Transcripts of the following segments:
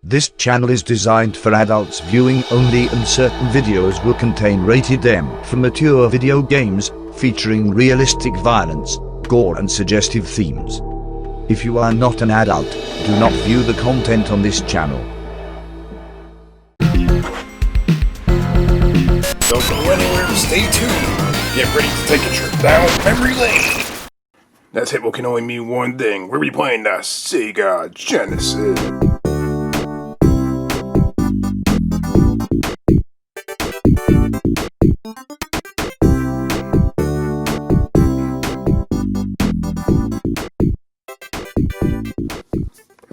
This channel is designed for adults viewing only, and certain videos will contain rated M for mature video games, featuring realistic violence, gore and suggestive themes. If you are not an adult, do not view the content on this channel. Don't go anywhere, stay tuned. Get ready to take a trip down memory lane. That table can only mean one thing. We're replaying the Sega Genesis.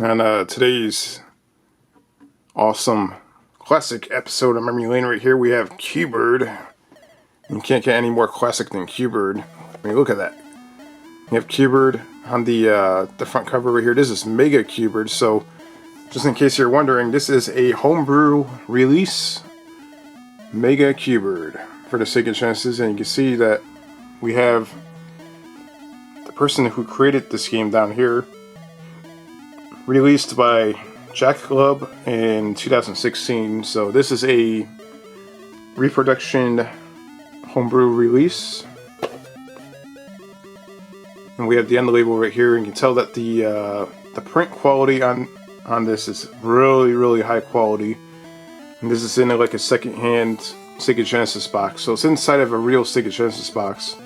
And today's awesome classic episode of Memory Lane right here, we have Q-Bird. You can't get any more classic than Q-Bird. I mean, look at that. You have Q-Bird on the front cover right here. This is Mega Q-Bird, so just in case you're wondering, this is a homebrew release. Mega Q-Bird for the Sega Genesis, and you can see that we have the person who created this game down here. Released by Jack Club in 2016, so this is a reproduction homebrew release. And we have the end label right here, and you can tell that the print quality on this is really high quality. And this is in like a second-hand Sega Genesis box, so it's inside of a real Sega Genesis box.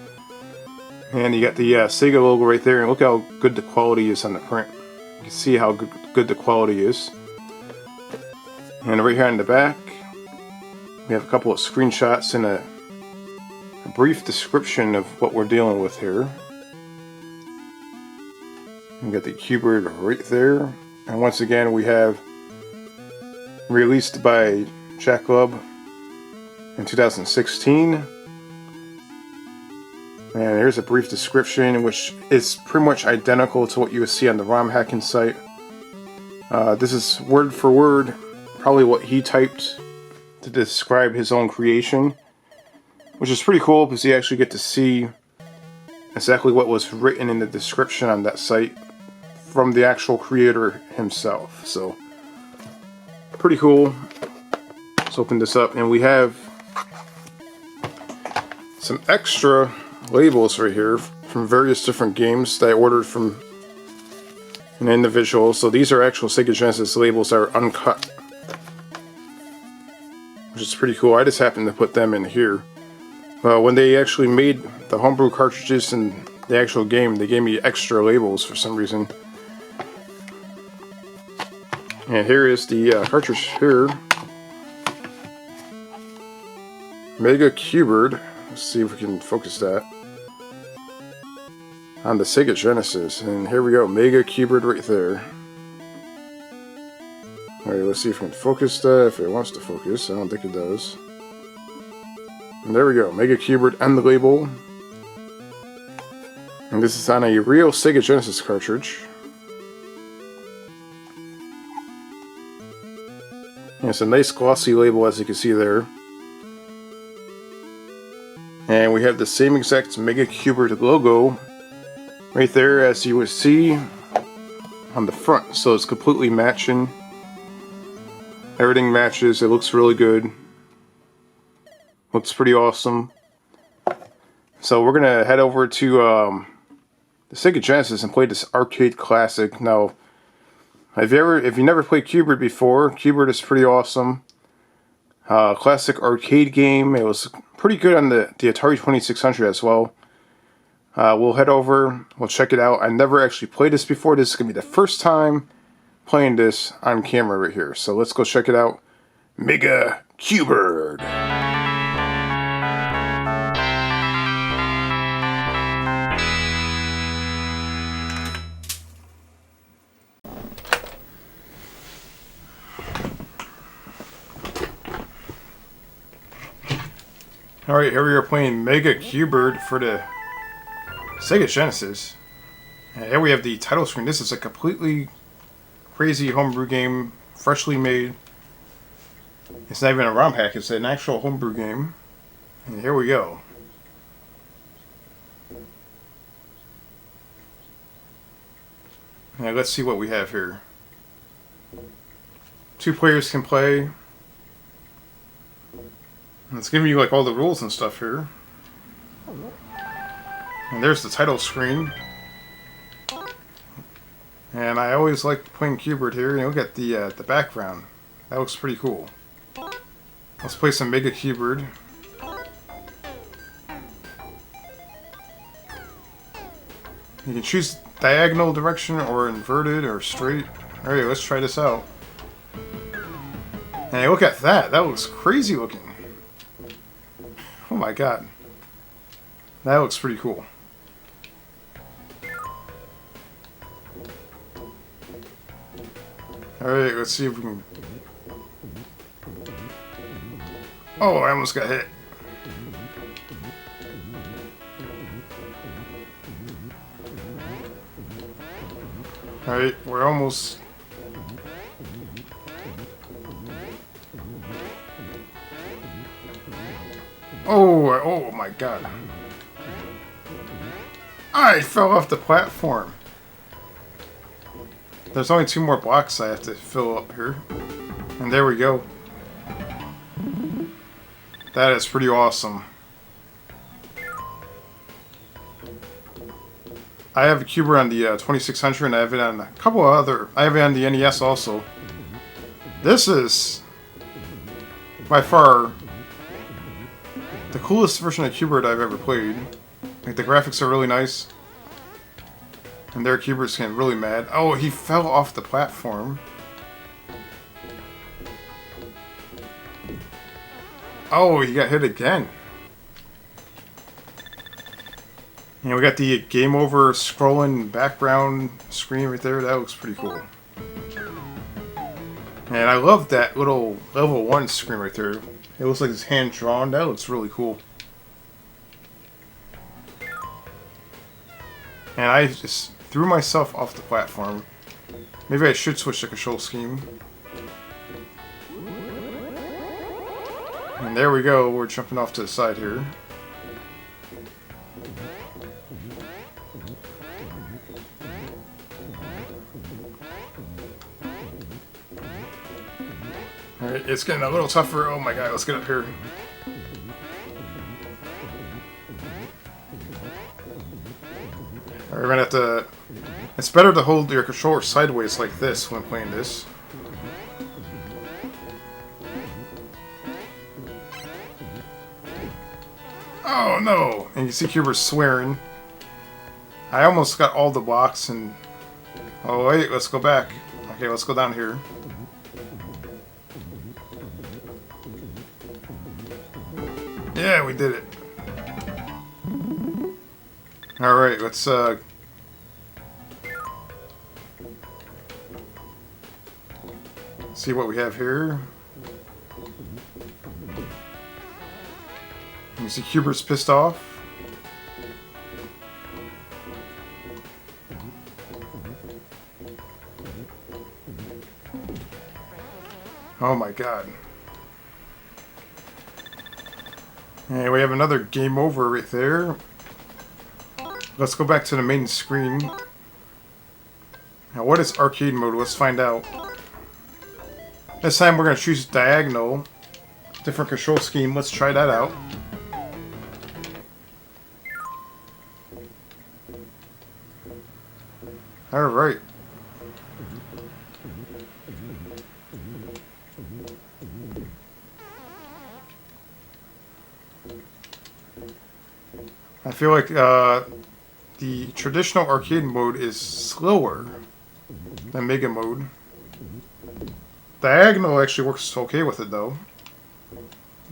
And you got the Sega logo right there, and look how good the quality is on the print. You can see how good the quality is. And right here on the back, we have a couple of screenshots and a brief description of what we're dealing with here. We got the Q-Bird right there. And once again, we have released by Jack Club in 2016. And here's a brief description, which is pretty much identical to what you would see on the ROM hacking site. This is word for word, probably what he typed to describe his own creation, which is pretty cool because you actually get to see exactly what was written in the description on that site from the actual creator himself. So, pretty cool. Let's open this up, and we have some extra labels right here from various different games that I ordered from an individual. So these are actual Sega Genesis labels that are uncut, which is pretty cool. I just happened to put them in here. When they actually made the homebrew cartridges and the actual game, they gave me extra labels for some reason. And here is the cartridge here. Mega Q-Bird. Let's see if we can focus that on the Sega Genesis, and here we go, Mega Q-Bird right there. Alright, let's see if we can focus that, if it wants to focus. I don't think it does. And there we go, Mega Q-Bird and the label. And this is on a real Sega Genesis cartridge. And it's a nice glossy label, as you can see there. And we have the same exact Mega Q-Bird logo right there, as you would see on the front. So it's completely matching. Everything matches. It looks really good. Looks pretty awesome. So we're gonna head over to the Sega Genesis and play this arcade classic. Now, if you never played Q-Bird before, Q-Bird is pretty awesome. Classic arcade game. It was pretty good on the Atari 2600 as well. We'll head over, we'll check it out. I never actually played this before. This is going to be the first time playing this on camera right here. So let's go check it out. Mega Q-Bird. Alright, here we are playing Mega Q-Bird for the Sega Genesis. And here we have the title screen. This is a completely crazy homebrew game, freshly made. It's not even a ROM hack, it's an actual homebrew game. And here we go. Now let's see what we have here. 2 players can play. And it's giving you like all the rules and stuff here. And there's the title screen. And I always like playing Q*bert here. And look at the background. That looks pretty cool. Let's play some Mega Q*bert. You can choose diagonal direction or inverted or straight. Alright, let's try this out. And hey, look at that. That looks crazy looking. Oh my god. That looks pretty cool. Alright, let's see if we can... Oh, I almost got hit. Alright, we're almost... Oh my god. I fell off the platform. There's only 2 more blocks I have to fill up here. And there we go. That is pretty awesome. I have a Q*bert on the 2600 and I have it on a couple of other... I have it on the NES also. This is by far the coolest version of Q*bert I've ever played. Like, the graphics are really nice. And their Q*berts get really mad. Oh, he fell off the platform. Oh, he got hit again. You know, we got the game over scrolling background screen right there. That looks pretty cool. And I love that little level 1 screen right there. It looks like it's hand drawn. That looks really cool. And I just threw myself off the platform. Maybe I should switch the control scheme. And there we go. We're jumping off to the side here. Alright, it's getting a little tougher. Oh my god, let's get up here. Alright, we're gonna have to... It's better to hold your controller sideways like this when playing this. Oh no! And you see Q*bert swearing. I almost got all the blocks and... Oh wait, let's go back. Okay, let's go down here. Yeah, we did it. Alright, let's see what we have here. You see Q*bert's pissed off. Oh my god. And we have another game over right there. Let's go back to the main screen. Now what is arcade mode? Let's find out. This time we're going to choose diagonal. Different control scheme. Let's try that out. Alright. I feel like the traditional arcade mode is slower than Mega mode. Diagonal actually works okay with it though.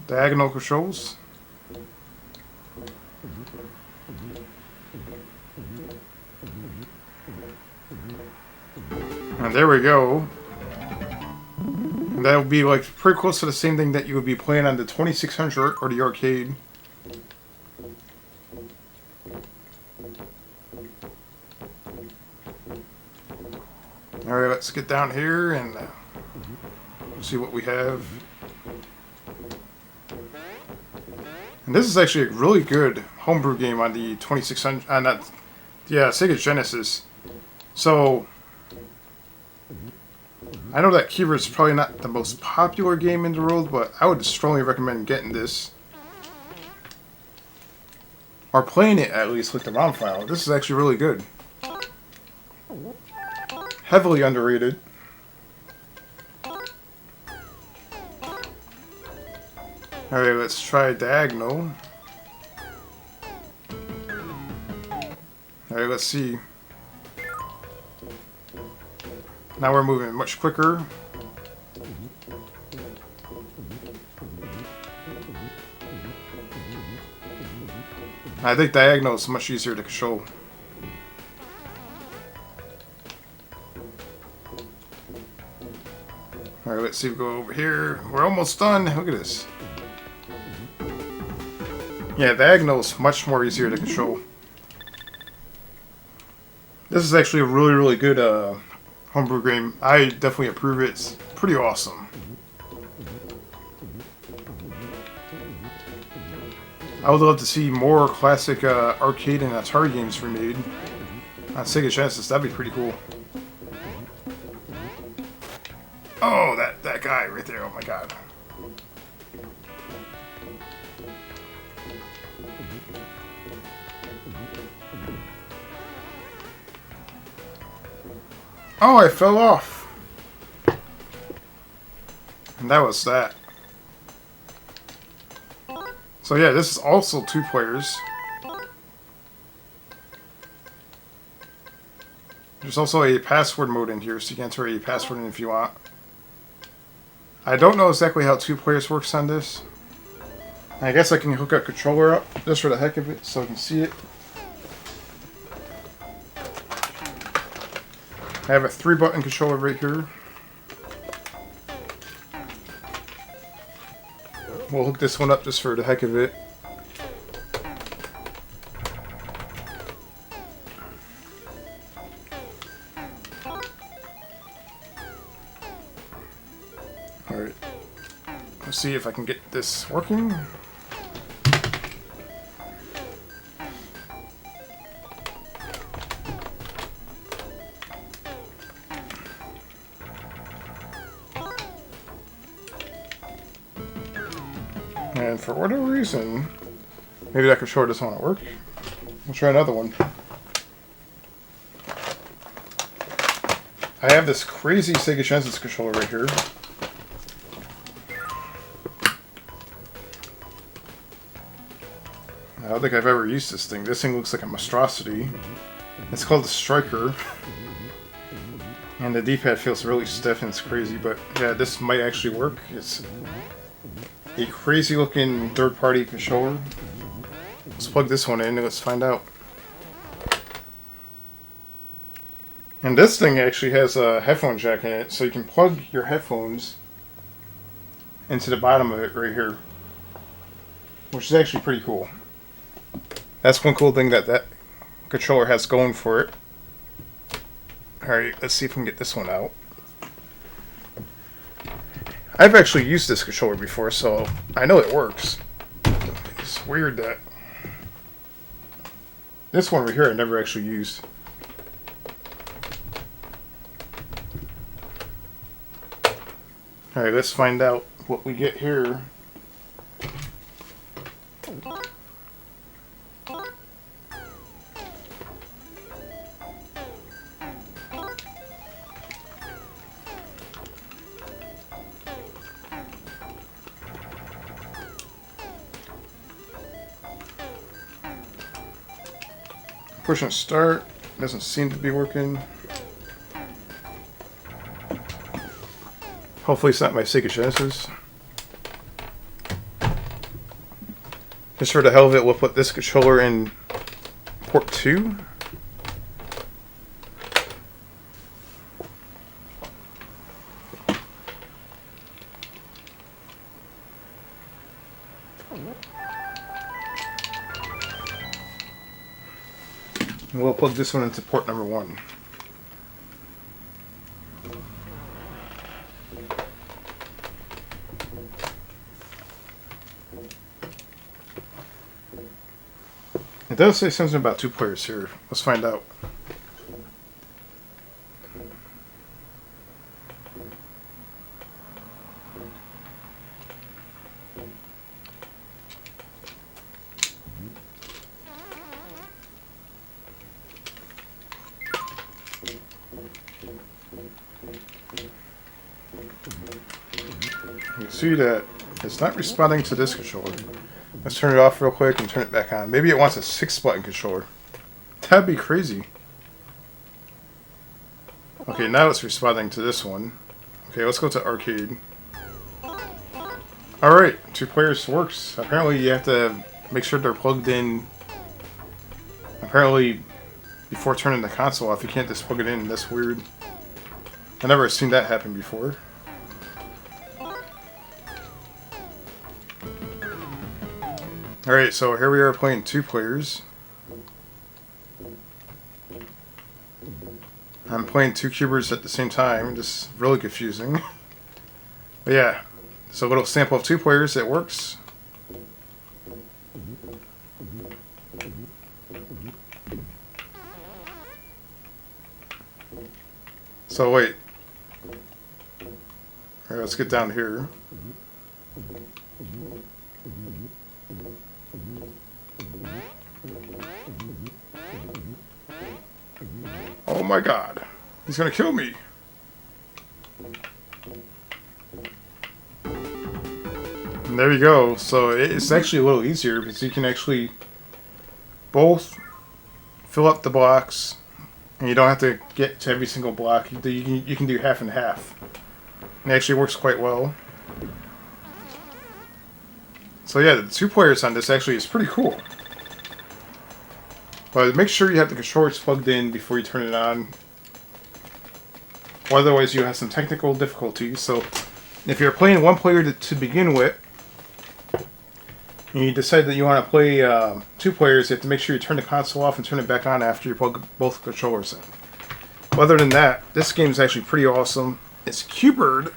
Diagonal controls. And there we go. And that would be like pretty close to the same thing that you would be playing on the 2600 or the arcade. Alright, let's get down here and see what we have. And this is actually a really good homebrew game on the 2600, Sega Genesis. So, I know that Keeper is probably not the most popular game in the world, but I would strongly recommend getting this. Or playing it at least with the ROM file. This is actually really good. Heavily underrated. Alright, let's try Diagonal. Alright, let's see. Now we're moving much quicker. I think Diagonal is much easier to control. Alright, let's see if we go over here. We're almost done. Look at this. Yeah, Diagonal is much more easier to control. This is actually a really, really good homebrew game. I definitely approve it. It's pretty awesome. I would love to see more classic arcade and Atari games remade on Sega Genesis. That'd be pretty cool. Oh, that guy right there. Oh my god. Oh, I fell off. And that was that. So yeah, this is also 2 players. There's also a password mode in here, so you can enter a password in if you want. I don't know exactly how 2 players works on this. I guess I can hook a controller up just for the heck of it, so I can see it. I have a 3-button controller right here. We'll hook this one up just for the heck of it. Alright. Let's see if I can get this working. And for whatever reason, maybe that controller doesn't want to work. We'll try another one. I have this crazy Sega Genesis controller right here. I don't think I've ever used this thing. This thing looks like a monstrosity. It's called the Striker. And the D-pad feels really stiff and it's crazy, but yeah, this might actually work. It's a crazy looking third-party controller. Let's plug this one in and let's find out. And this thing actually has a headphone jack in it, so you can plug your headphones into the bottom of it right here, which is actually pretty cool. That's one cool thing that controller has going for it. Alright, let's see if we can get this one out. I've actually used this controller before, so I know it works. It's weird that this one right here I never actually used. Alright, let's find out what we get here. Pushing start, doesn't seem to be working. Hopefully it's not my Sega Genesis. Just for the hell of it, we'll put this controller in port 2. And we'll plug this one into port number 1. It does say something about 2 players here. Let's find out. You can see that it's not responding to this controller. Let's turn it off real quick and turn it back on. Maybe it wants a 6-button controller. That'd be crazy. Okay, now it's responding to this one. Okay, let's go to arcade. Alright, 2 players works. Apparently you have to make sure they're plugged in. Apparently, before turning the console off, you can't just plug it in. That's weird. I've never seen that happen before. Alright, so here we are playing 2 players. I'm playing 2 cubers at the same time, just really confusing. But yeah, so a little sample of 2 players, it works. So wait. Alright, let's get down here. Oh my god. He's gonna kill me. And there you go. So it's actually a little easier because you can actually both fill up the blocks and you don't have to get to every single block. You can do half and half. And it actually works quite well. So yeah, the 2 players on this actually is pretty cool. But make sure you have the controllers plugged in before you turn it on. Otherwise you have some technical difficulties. So if you're playing 1 player to begin with, and you decide that you want to play 2 players, you have to make sure you turn the console off and turn it back on after you plug both controllers in. Other than that, this game is actually pretty awesome. It's Q*bert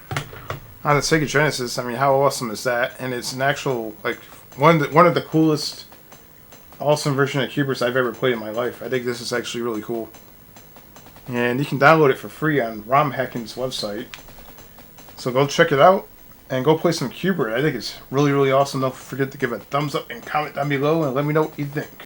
on the Sega Genesis. I mean, how awesome is that? And it's an actual, like, one of the coolest awesome version of Q*berts I've ever played in my life. I think this is actually really cool. And you can download it for free on ROM Hacking's website. So go check it out and go play some Q*bert. I think it's really, really awesome. Don't forget to give a thumbs up and comment down below and let me know what you think.